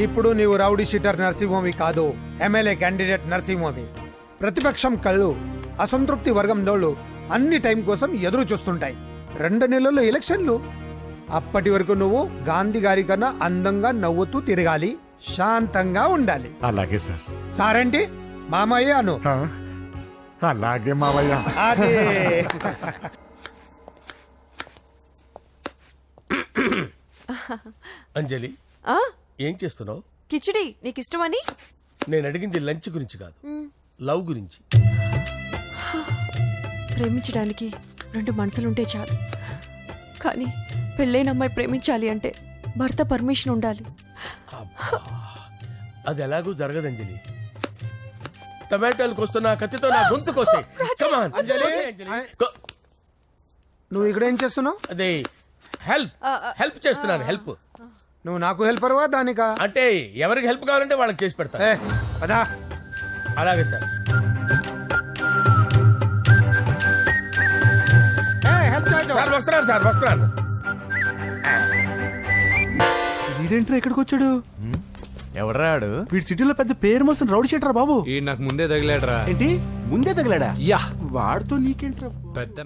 ఇప్పుడు నీవు rowdy sheeter నరసింహవి కాదు, ఎమ్మెల్యే క్యాండిడేట్ నరసింహవి. ప్రతిపక్షం కళ్ళు అసంతృప్తి వర్గంలోళ్ళు అన్ని టైం కోసం ఎదురు చూస్తుంటాయి. 2 నెలల్లో ఎలక్షన్లు. అప్పటి వరకు నువ్వు గాంధీ గారి కన్నా అందంగా నవ్వుతూ తిరగాలి, శాంతంగా ఉండాలి. అలాగే సార్. సారేంటి మామయ్య అను. అలాగే మావయ్య. అదే. అంజలి, ఏం చేస్తున్నావు? కిచిడి నీకు ఇష్టమని. నేను అడిగింది లంచ్ గురించి కాదు, లవ్ గురించి. ప్రేమించడానికి 2 మనసులుంటే చాలు, కానీ పెళ్ళైన అమ్మాయి ప్రేమించాలి అంటే భర్త పర్మిషన్ ఉండాలి. అది ఎలాగూ జరగదు అంజలి. టమాటాలకు వస్తున్న కత్తితో నా గొంతు కోసే. నువ్వు ఇక్కడ ఏం చేస్తున్నావు? అదే హెల్ప్ చేస్తున్నాను. హెల్ప్. నువ్వు నాకు హెల్పర్వా దానికా? అంటే ఎవరికి హెల్ప్ కావాలంటే వాళ్ళకి చేసి పెడతా. పదా. అలాగే సార్. వస్తున్నాను సార్, వస్తున్నాను. వీడేంట్రా ఇక్కడికి వచ్చాడు? ఎవడ్రాడు? వీడి సిటీలో పెద్ద పేరు మోసిన రౌడీ షీటర్ బాబు. నాకు ముందే తగిలాడ్రా. ఏంటి ముందే తగిలాడా? యా, వాడితో నీకేంట్రా పెద్ద